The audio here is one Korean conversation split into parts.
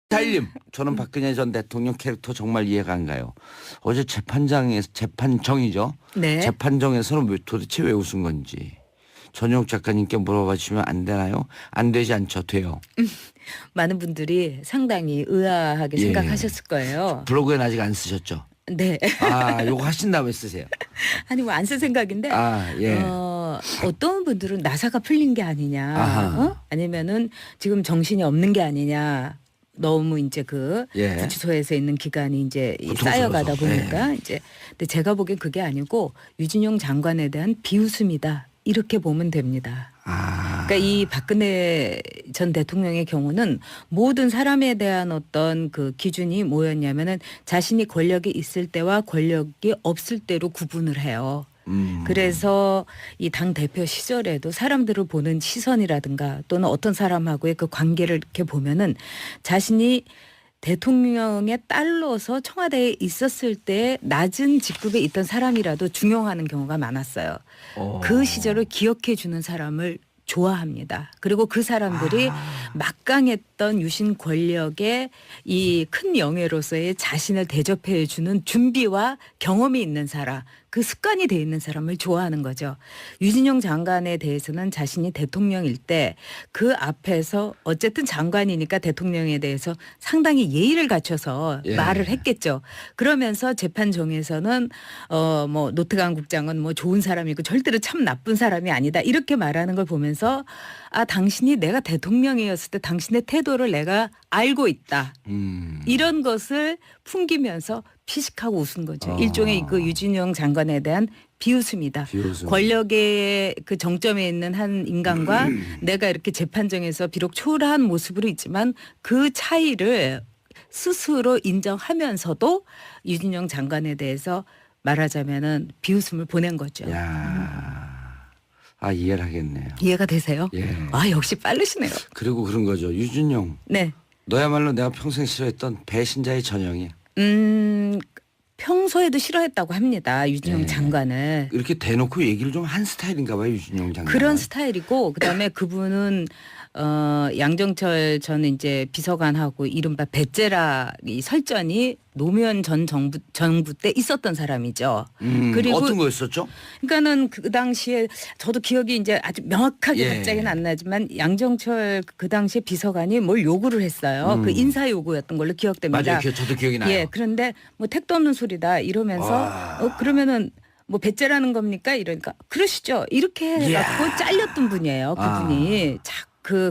달님, 저는 박근혜 전 대통령 캐릭터 정말 이해가 안 가요. 어제 재판정이죠. 네. 재판정에서는 도대체 왜 웃은 건지. 전용 작가님께 물어봐 주시면 안 되나요? 안 되지 않죠. 돼요. 많은 분들이 상당히 의아하게 예. 생각하셨을 거예요. 블로그엔 아직 안 쓰셨죠? 네. 아, 요거 하신 다음에 쓰세요. 아니 뭐 안 쓸 생각인데 아, 예. 어떤 분들은 나사가 풀린 게 아니냐, 아하. 아니면은 지금 정신이 없는 게 아니냐. 너무 이제 그 예. 구치소에서 있는 기간이 이제 고통스러워서. 쌓여가다 보니까 이제 근데 제가 보기엔 그게 아니고 유진용 장관에 대한 비웃음이다. 이렇게 보면 됩니다. 아. 그러니까 이 박근혜 전 대통령의 경우는 모든 사람에 대한 어떤 그 기준이 뭐였냐면은 자신이 권력이 있을 때와 권력이 없을 때로 구분을 해요. 그래서 이 당 대표 시절에도 사람들을 보는 시선이라든가 또는 어떤 사람하고의 그 관계를 이렇게 보면은 자신이 대통령의 딸로서 청와대에 있었을 때 낮은 직급에 있던 사람이라도 중용하는 경우가 많았어요. 그 시절을 기억해 주는 사람을 좋아합니다. 그리고 그 사람들이 막강했던 유신 권력의 이 큰 영예로서의 자신을 대접해 주는 준비와 경험이 있는 사람, 그 습관이 돼 있는 사람을 좋아하는 거죠. 유진용 장관에 대해서는 자신이 대통령일 때 그 앞에서 어쨌든 장관이니까 대통령에 대해서 상당히 예의를 갖춰서 예. 말을 했겠죠. 그러면서 재판정에서는 뭐 노태강 국장은 뭐 좋은 사람이고 절대로 참 나쁜 사람이 아니다. 이렇게 말하는 걸 보면서 아, 당신이 내가 대통령이었을 때 당신의 태도를 내가 알고 있다. 이런 것을 풍기면서 피식하고 웃은 거죠. 일종의 그 유진용 장관에 대한 비웃음이다. 비웃음. 권력의 그 정점에 있는 한 인간과 내가 이렇게 재판정에서 비록 초라한 모습으로 있지만 그 차이를 스스로 인정하면서도 유진용 장관에 대해서 말하자면은 비웃음을 보낸 거죠. 야. 아, 이해를 하겠네요. 이해가 되세요? 예. 아, 역시 빠르시네요. 그리고 그런 거죠. 유준용. 네. 너야말로 내가 평생 싫어했던 배신자의 전형이야. 평소에도 싫어했다고 합니다. 유진용 예. 장관을. 이렇게 대놓고 얘기를 좀 한 스타일인가 봐요. 유준용 장관. 그런 스타일이고 그다음에 그분은 양정철 전 이제 비서관하고 이른바 배째라 이 설전이 노무현 전 정부 때 있었던 사람이죠. 그리고 어떤 거였었죠? 그러니까는 그 당시에 저도 기억이 이제 아주 명확하게 예. 갑자기는 안 나지만 양정철 그 당시에 비서관이 뭘 요구를 했어요. 그 인사 요구였던 걸로 기억됩니다. 맞아요. 저도 기억이 나요. 예, 그런데 뭐 택도 없는 소리다 이러면서 와. 그러면은 뭐 배째라는 겁니까? 이러니까 그러시죠. 이렇게 해갖고 이야. 잘렸던 분이에요. 그분이.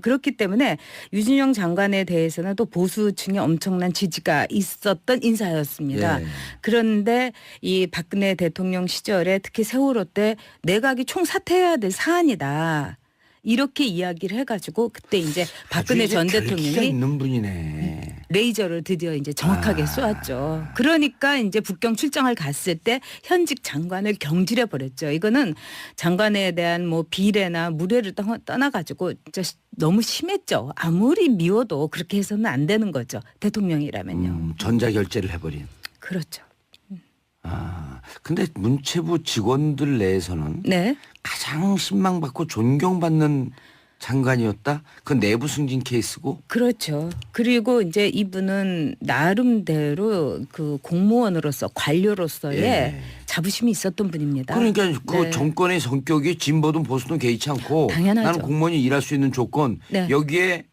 그렇기 때문에 유진용 장관에 대해서는 또 보수층의 엄청난 지지가 있었던 인사였습니다. 예. 그런데 이 박근혜 대통령 시절에 특히 세월호 때 내각이 총사퇴해야 될 사안이다. 이렇게 이야기를 해가지고 그때 이제 박근혜 전 결기가 대통령이 있는 분이네. 레이저를 드디어 이제 정확하게 쏘았죠. 그러니까 이제 북경 출장을 갔을 때 현직 장관을 경질해 버렸죠. 이거는 장관에 대한 뭐 비례나 무례를 떠나가지고 진짜 너무 심했죠. 아무리 미워도 그렇게 해서는 안 되는 거죠. 대통령이라면요. 전자결제를 해버린. 그렇죠. 아, 근데 문체부 직원들 내에서는 네. 가장 신망받고 존경받는 장관이었다. 그 내부 승진 케이스고. 그렇죠. 그리고 이제 이분은 나름대로 그 공무원으로서 관료로서의 예. 자부심이 있었던 분입니다. 그러니까 그 네. 정권의 성격이 진보든 보수든 개의치 않고 당연하죠. 나는 공무원이 일할 수 있는 조건 네. 여기에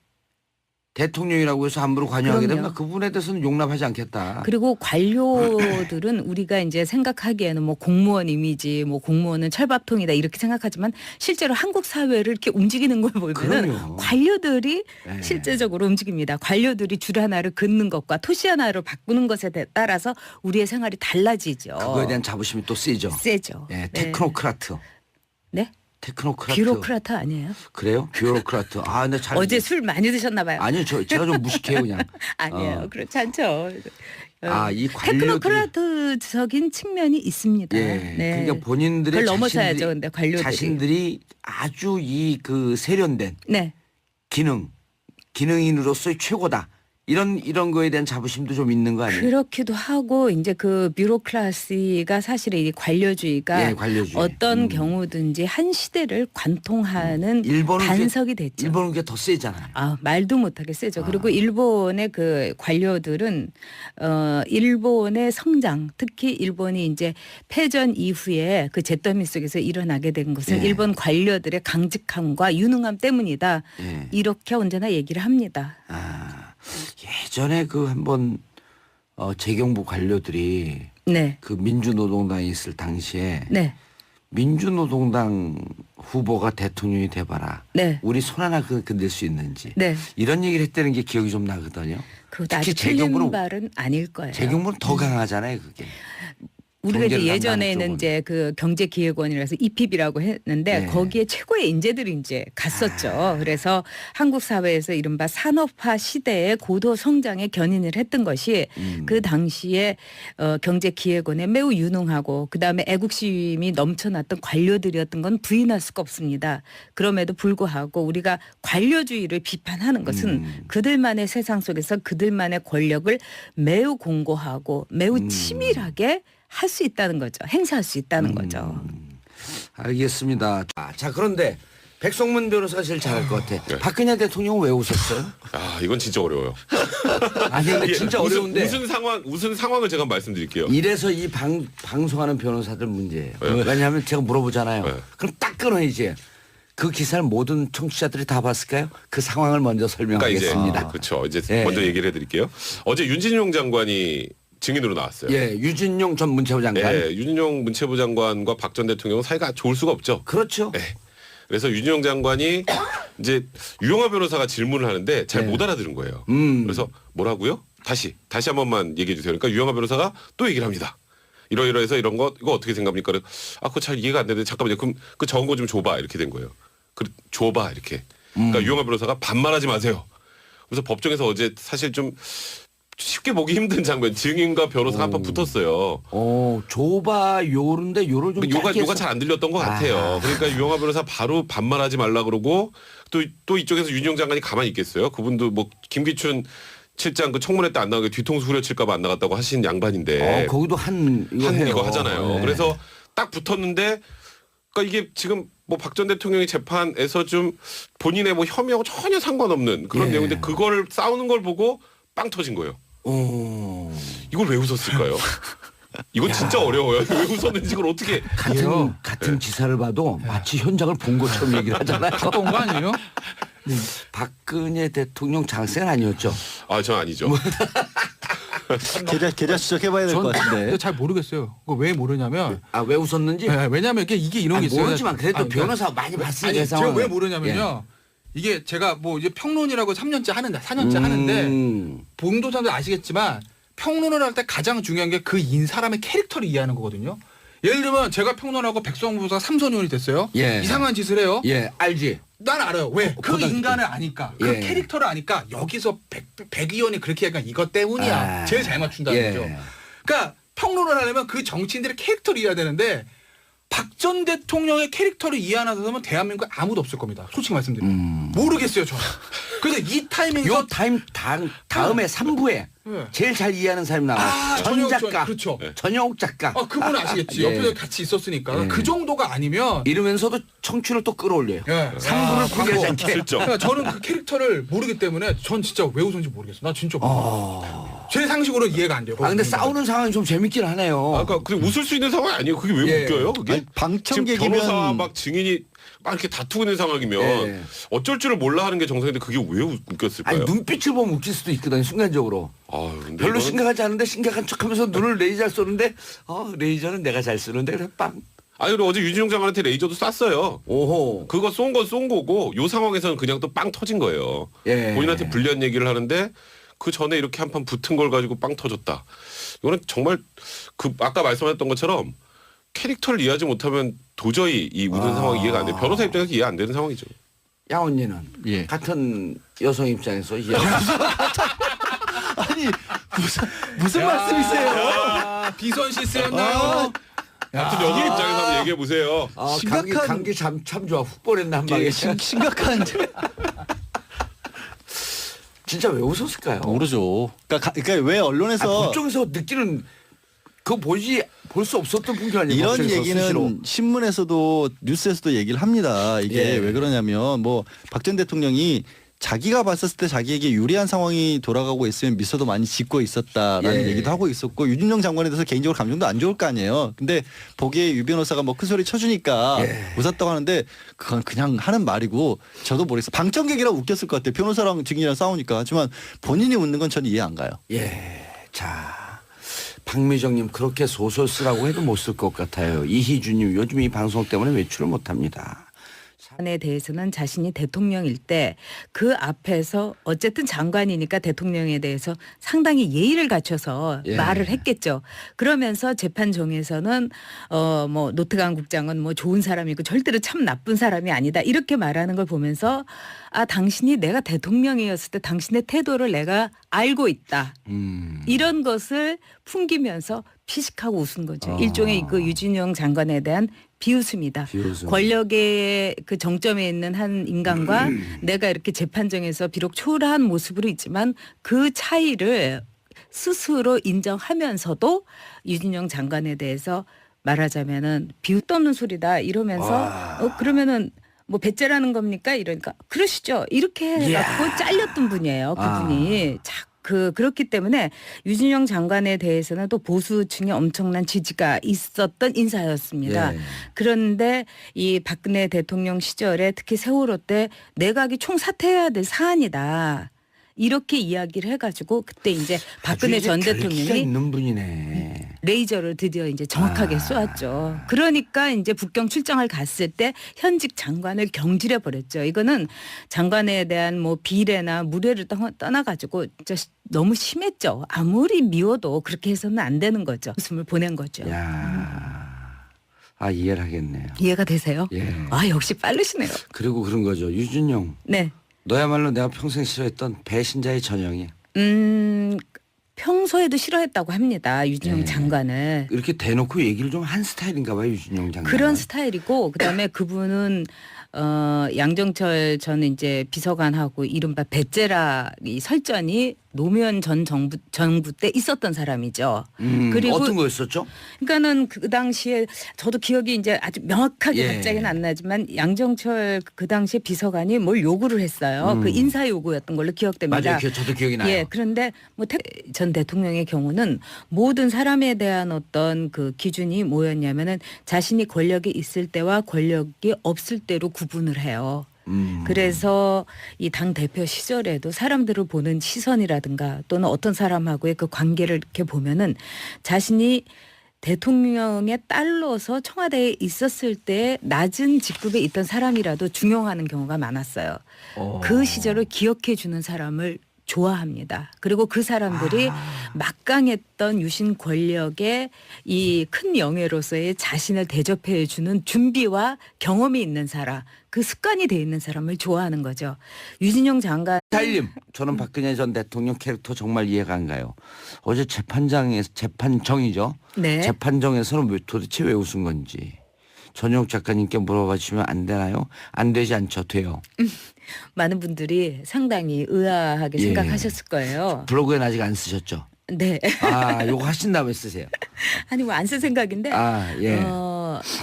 대통령이라고 해서 함부로 관여하게 그럼요. 되면 그분에 대해서는 용납하지 않겠다. 그리고 관료들은 우리가 이제 생각하기에는 뭐 공무원 이미지, 뭐 공무원은 철밥통이다 이렇게 생각하지만 실제로 한국 사회를 이렇게 움직이는 걸 보면은 그럼요. 관료들이 네. 실제적으로 움직입니다. 관료들이 줄 하나를 긋는 것과 토시 하나를 바꾸는 것에 따라서 우리의 생활이 달라지죠. 그거에 대한 자부심이 또 세죠. 세죠. 예, 네. 테크노크라트. 네? 테크노크라트. 뷰로크라트 아니에요? 그래요? 뷰로크라트. 아, 근데 잘 어제 술 많이 드셨나 봐요. 아니요, 제가 좀 무식해요, 그냥. 아니에요. 그렇지 않죠. 이 관료들이 테크노크라트적인 측면이 있습니다. 예. 네. 그러니까 본인들의 그걸 넘어서야죠. 근데 관료들이. 자신들이 아주 이 그 세련된 네. 기능인으로서의 최고다. 이런 거에 대한 자부심도 좀 있는 거 아니에요? 그렇기도 하고 이제 그 뷰로크라시가 사실은 이 관료주의가 예, 관료주의. 어떤 경우든지 한 시대를 관통하는 일본은 반석이 됐죠. 일본은 그게 더 세잖아요. 아, 말도 못하게 세죠. 그리고 일본의 그 관료들은 일본의 성장, 특히 일본이 이제 패전 이후에 그 잿더미 속에서 일어나게 된 것은 예. 일본 관료들의 강직함과 유능함 때문이다. 예. 이렇게 언제나 얘기를 합니다. 예전에 그 한번 재경부 관료들이 네. 그 민주노동당에 있을 당시에 네. 민주노동당 후보가 대통령이 돼봐라. 네. 우리 손 하나 건들 수 있는지. 네. 이런 얘기를 했다는 게 기억이 좀 나거든요. 그것도 특히 아주 틀린 재경부는 말은 아닐 거예요. 재경부는 더 강하잖아요, 그게. 우리가 이제 경제를 예전에는 담당하는 이제 그 경제기획원이라서 EPB라고 했는데 네. 거기에 최고의 인재들이 이제 갔었죠. 아. 그래서 한국 사회에서 이른바 산업화 시대의 고도 성장에 견인을 했던 것이 그 당시에 경제기획원에 매우 유능하고 그다음에 애국심이 넘쳐났던 관료들이었던 건 부인할 수가 없습니다. 그럼에도 불구하고 우리가 관료주의를 비판하는 것은 그들만의 세상 속에서 그들만의 권력을 매우 공고하고 매우 치밀하게 할 수 있다는 거죠. 행사할 수 있다는 거죠. 알겠습니다. 자, 그런데 백성문 변호사가 제일 잘할 것 같아. 네. 박근혜 대통령은 왜 웃었어요? 아, 이건 진짜 어려워요. 아니, 근데 이게 진짜 어려운데. 무슨 상황을 제가 말씀드릴게요. 이래서 이 방송하는 변호사들 문제예요. 네. 왜냐하면 제가 물어보잖아요. 네. 그럼 딱 끊어야지. 그 기사를 모든 청취자들이 다 봤을까요? 그 상황을 먼저 그러니까 이제 설명하겠습니다. 그렇죠. 이제 예. 먼저 얘기를 해드릴게요. 어제 윤진용 장관이 증인으로 나왔어요. 예, 유진용 전 문체부 장관. 예, 윤진용 문체부 장관과 박 전 대통령은 사이가 좋을 수가 없죠. 그렇죠. 예. 그래서 윤진용 장관이 이제 유영하 변호사가 질문을 하는데 잘 못 알아들은 거예요. 그래서 뭐라고요? 다시 한 번만 얘기해 주세요. 그러니까 유영하 변호사가 또 얘기를 합니다. 이러이러해서 이런 거 이거 어떻게 생각합니까? 그래서 그거 잘 이해가 안 되는데 잠깐만요. 그럼 그 적은 거 좀 줘봐 이렇게 된 거예요. 줘봐 이렇게. 그러니까 유영하 변호사가 반말하지 마세요. 그래서 법정에서 어제 사실 좀 쉽게 보기 힘든 장면. 증인과 변호사가 한번 붙었어요. 조바 요런데 요를 좀 요가 잘 안 들렸던 것 같아요. 그러니까 유영하 변호사 바로 반말하지 말라 그러고 또 이쪽에서 윤영 장관이 가만히 있겠어요. 그분도 뭐 김기춘 실장 그 청문회 때 안 나가게 뒤통수 후려칠까봐 안 나갔다고 하신 양반인데. 거기도 이거 하잖아요. 네. 그래서 딱 붙었는데, 그러니까 이게 지금 뭐 박 전 대통령의 재판에서 좀 본인의 뭐 혐의하고 전혀 상관없는 그런 예. 내용인데 그걸 싸우는 걸 보고 빵 터진 거예요. 이걸 왜 웃었을까요? 이건 진짜 어려워요. 왜 웃었는지 이걸 어떻게. 같은 기사를 봐도 마치 현장을 본 것처럼 얘기를 하잖아요. 갔다 온 거 아니에요? 박근혜 대통령 장세는 아니었죠. 아, 전 아니죠. 계좌 추적해봐야 될 것 같은데. 근데 잘 모르겠어요. 그거 왜 모르냐면 왜 웃었는지? 왜냐면 이게 이런 게 있어요. 모르지만 그래도 아니, 그러니까 변호사 많이 봤으니까 아니, 제가 상황을. 왜 모르냐면요. 이게 제가 뭐 이제 평론이라고 3년째 하는데 4년째 하는데 본도사도 아시겠지만 평론을 할 때 가장 중요한 게 그 사람의 캐릭터를 이해하는 거거든요. 예를 들면 제가 평론하고 백성원 부사가 삼선의원이 됐어요. 예. 이상한 짓을 해요. 예, 알지. 난 알아요. 왜? 그 고등학교 인간을 아니까. 그 예. 캐릭터를 아니까 여기서 백 의원이 그렇게 하니까 이것 때문이야. 제일 잘 맞춘다는 예. 거죠. 그러니까 평론을 하려면 그 정치인들의 캐릭터를 이해해야 되는데 박 전 대통령의 캐릭터를 이해하는 사람은 대한민국에 아무도 없을 겁니다. 솔직히 말씀드리면. 모르겠어요, 저는. 그래서 이 타이밍에서 요 다음에 3부에 네. 제일 잘 이해하는 사람이 나와요. 전 전영욱 작가. 그렇죠. 전영욱 작가. 그분 아시겠지. 예. 옆에서 같이 있었으니까. 예. 그 정도가 아니면 이러면서도 청취를 또 끌어올려요. 예. 3부를 포기하지 않게. 슬쩍. 그러니까 저는 그 캐릭터를 모르기 때문에 전 진짜 왜 웃었는지 모르겠어. 나 진짜 모르겠어. 제 상식으로 이해가 안 돼요. 근데 싸우는 상황이 좀 재밌긴 하네요. 아까 그러니까 웃을 수 있는 상황이 아니에요. 그게 왜 예. 웃겨요? 그게 아니, 방청객이면- 지금 변호사 막 증인이 막 이렇게 다투고 있는 상황이면 예. 어쩔 줄을 몰라 하는 게 정상인데 그게 왜 웃겼을까요? 아니 눈빛을 보면 웃길 수도 있거든요. 순간적으로. 아유, 근데 별로 이거는- 심각하지 않은데 심각한 척하면서 눈을 레이저 쏘는데 레이저는 내가 잘 쓰는데 그래 빵. 아니 그리고 어제 유진용 장관한테 레이저도 쐈어요. 오호. 그거 쏜 건 쏜 거고 요 상황에서는 그냥 또 빵 터진 거예요. 예. 본인한테 불리한 얘기를 하는데 그 전에 이렇게 한 판 붙은 걸 가지고 빵 터졌다. 이거는 정말 그 아까 말씀하셨던 것처럼 캐릭터를 이해하지 못하면 도저히 이 웃는 상황이 이해가 안 돼. 변호사 입장에서 이해 안 되는 상황이죠. 야 언니는 예. 같은 여성 입장에서 이해. 아니 무슨 말씀이세요? 비선 실세였나요? 아무튼 여기 입장에서 한번 얘기해 보세요. 감기 참 좋아. 훅 보냈나 한 방에. 심각한 진짜 왜 웃었을까요? 모르죠. 그러니까 왜 언론에서 법정에서 느끼는 그거 볼 수 없었던 풍경 아니에요? 이런 법정에서 얘기는 스스로. 신문에서도 뉴스에서도 얘기를 합니다. 이게 예. 왜 그러냐면 뭐 박 전 대통령이 자기가 봤었을 때 자기에게 유리한 상황이 돌아가고 있으면 미소도 많이 짓고 있었다라는 예. 얘기도 하고 있었고 유진영 장관에 대해서 개인적으로 감정도 안 좋을 거 아니에요. 근데 보기에 유 변호사가 뭐 큰 소리 쳐주니까 예. 웃었다고 하는데 그건 그냥 하는 말이고 저도 모르겠어요. 방청객이라 웃겼을 것 같아요. 변호사랑 증인이랑 싸우니까. 하지만 본인이 웃는 건 저는 이해 안 가요. 예. 자, 박미정님 그렇게 소설 쓰라고 해도 못 쓸 것 같아요. 이희준님 요즘 이 방송 때문에 외출을 못합니다. 에 대해서는 자신이 대통령일 때 그 앞에서 어쨌든 장관이니까 대통령에 대해서 상당히 예의를 갖춰서 예. 말을 했겠죠. 그러면서 재판정에서는 뭐 노태강 국장은 뭐 좋은 사람이고 절대로 참 나쁜 사람이 아니다 이렇게 말하는 걸 보면서 아 당신이 내가 대통령이었을 때 당신의 태도를 내가 알고 있다. 이런 것을 풍기면서 피식하고 웃은 거죠. 일종의 그 유진영 장관에 대한 비웃음이다. 비웃음. 권력의 그 정점에 있는 한 인간과 내가 이렇게 재판정에서 비록 초라한 모습으로 있지만 그 차이를 스스로 인정하면서도 유진영 장관에 대해서 말하자면은 비웃도 없는 소리다 이러면서 그러면은 뭐 배째라는 겁니까? 이러니까 그러시죠. 이렇게 해갖고 잘렸던 분이에요. 그분이. 그렇기 때문에 유진영 장관에 대해서는 또 보수층에 엄청난 지지가 있었던 인사였습니다. 예. 그런데 이 박근혜 대통령 시절에 특히 세월호 때 내각이 총사퇴해야 될 사안이다. 이렇게 이야기를 해가지고 그때 이제 박근혜 전 결기가 대통령이 있는 분이네. 레이저를 드디어 이제 정확하게 쏘았죠. 그러니까 이제 북경 출장을 갔을 때 현직 장관을 경질해 버렸죠. 이거는 장관에 대한 뭐 비례나 무례를 떠나가지고 진짜 너무 심했죠. 아무리 미워도 그렇게 해서는 안 되는 거죠. 웃음을 보낸 거죠. 야, 이해를 하겠네요. 이해가 되세요? 예. 아 역시 빠르시네요. 그리고 그런 거죠. 유준영, 네. 너야말로 내가 평생 싫어했던 배신자의 전형이야. 평소에도 싫어했다고 합니다. 유진영 네. 장관을. 이렇게 대놓고 얘기를 좀 한 스타일인가 봐요, 유준영 장관. 그런 스타일이고 그다음에 그분은 양정철 전 이제 비서관하고 이른바 배째라 이 설전이 노무현 전 정부 때 있었던 사람이죠. 그리고 어떤 거였었죠? 그러니까는 그 당시에 저도 기억이 이제 아주 명확하게 예. 갑자기는 안 나지만 양정철 그 당시에 비서관이 뭘 요구를 했어요. 그 인사 요구였던 걸로 기억됩니다. 맞아요. 저도 기억이 나요. 예, 그런데 뭐 전 대통령의 경우는 모든 사람에 대한 어떤 그 기준이 뭐였냐면은 자신이 권력이 있을 때와 권력이 없을 때로 구분을 해요. 그래서 이 당 대표 시절에도 사람들을 보는 시선이라든가 또는 어떤 사람하고의 그 관계를 이렇게 보면은 자신이 대통령의 딸로서 청와대에 있었을 때 낮은 직급에 있던 사람이라도 중용하는 경우가 많았어요. 그 시절을 기억해 주는 사람을 좋아합니다. 그리고 그 사람들이 막강했던 유신 권력의 이 큰 영예로서의 자신을 대접해 주는 준비와 경험이 있는 사람, 그 습관이 돼 있는 사람을 좋아하는 거죠. 유진영 장관. 달님, 저는 박근혜 전 대통령 캐릭터 정말 이해가 안 가요. 어제 재판정이죠. 네. 재판정에서는 도대체 왜 웃은 건지. 전용 작가님께 물어봐 주시면 안 되나요? 안 되지 않죠. 돼요. 많은 분들이 상당히 의아하게 예. 생각하셨을 거예요. 블로그에는 아직 안 쓰셨죠? 네. 요거 하신 다음에 쓰세요. 아니 뭐 안 쓸 생각인데 예.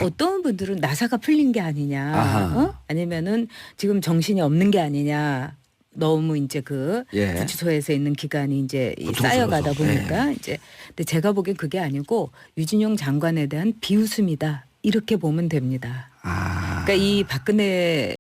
어떤 분들은 나사가 풀린 게 아니냐, 아니면은 지금 정신이 없는 게 아니냐. 너무 이제 그 예. 구치소에서 있는 기간이 이제 고통스러워서. 쌓여가다 보니까 이제 근데 제가 보기엔 그게 아니고 유진용 장관에 대한 비웃음이다 이렇게 보면 됩니다. 그러니까 이 박근혜